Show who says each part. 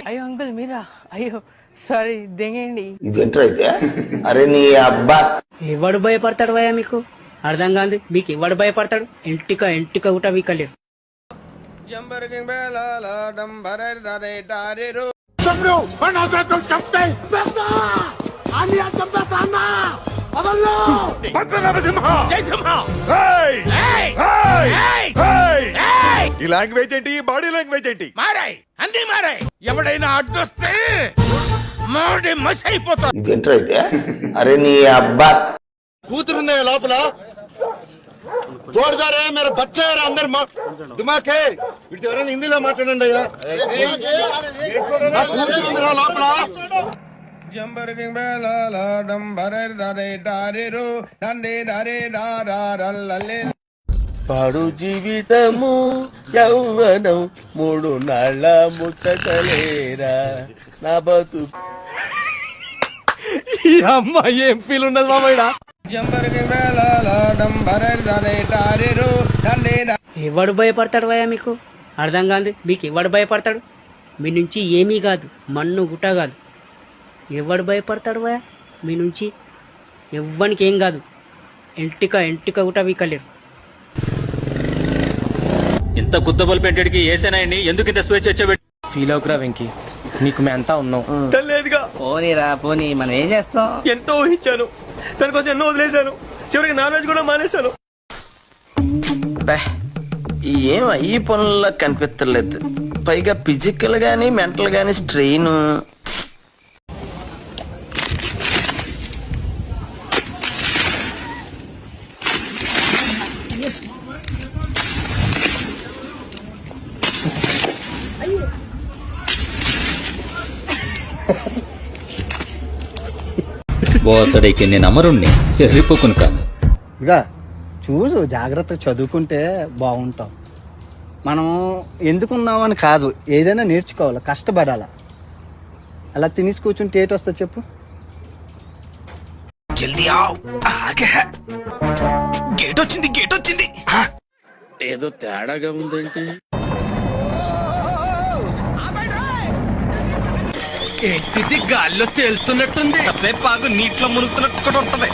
Speaker 1: అయ్యో అంకుల్ మీరా? అయ్యో సారీ, దెంగండి.
Speaker 2: ఇదేంటైతే? అరే నీ అబ్బా,
Speaker 3: ఎవడు భయపడతాడు భయ మీకు అర్థం కాదు. మీకు ఎవడు భయపడతాడు? ఎంటిక ఊట వీకలేరు.
Speaker 4: ఈ లాంగ్వేజ్ ఏంటి? బాడీ లాంగ్వేజ్ ఏంటి?
Speaker 5: మారాయి, అన్ని మారాయి. ఎవడైనా అడ్డొస్తే మాడి మసి అయిపోతా.
Speaker 2: ఇదేంటైతే? అరే నీ అబ్బా,
Speaker 4: కూతురున్నాయి లోపల. జోర్దారే మీరు బచ్చారు అందరు దిమాకే. వీటి ఎవరైనా హిందీలో మాట్లాడండి అయ్యా. కూతురుందిరా లోపల.
Speaker 6: పాడు జీవితము యౌవనం 3 నాళ్ళ ముచ్చటలేరా నా బతు.
Speaker 1: ఈ అమ్మాయి ఏం ఫీల్ ఉన్నది మామయ్య?
Speaker 3: ఎవడు భయపడతాడు భయ మీకు అర్థం కాదు. మీకు ఎవడు భయపడతాడు? మీ నుంచి ఏమీ కాదు, మన్ను గుట్ట కాదు. ఎవడు భయపడతాడు భయ మీ నుంచి? ఎవ్వనికి ఏం కాదు. ఎంటిక గుట్ట వీకలేరు.
Speaker 7: ఇంత గుద్దబల్ పెట్టేడికి ఏసేనాయని ఎందుకు ఇంత స్వేచ్ఛ వచ్చేబెట్టి?
Speaker 6: ఫీల్ అవుకురా వెంకీ, నీకు మేమంతా ఉన్నాం.
Speaker 1: లేదుగా.
Speaker 8: పోనీరా పోనీ, మనం ఏం చేస్తాం?
Speaker 1: ఎంతో ఊహించాను, దానికోసం ఎన్నో వదిలేశాను. చివరికి నాన్ వెజ్ కూడా మానేశాను.
Speaker 6: ఏం ఈ పనుల్లో కనిపించలేదు. పైగా ఫిజికల్ గానీ మెంటల్ గానీ స్ట్రెయిన్.
Speaker 7: బోసడికి నేను అమరుణ్ణి, ఎర్రిపోకును కాదు.
Speaker 8: ఇక చూసు, జాగ్రత్తగా చదువుకుంటే బాగుంటాం. మనం ఎందుకున్నామని కాదు, ఏదైనా నేర్చుకోవాలి, కష్టపడాలా. అలా తినేసి కూర్చుంటే ఏటి వస్తా చెప్పు?
Speaker 5: జల్దీ ఆవ్, ఆగే. గేట్ వచ్చింది.
Speaker 6: ఏదో తేడాగా ఉందేంటి?
Speaker 5: ఏంటిది గాల్లో తేలుతున్నట్టుంది. కాసేపు నీటిలో మునుగుతున్నట్టు కూడా ఉంటది.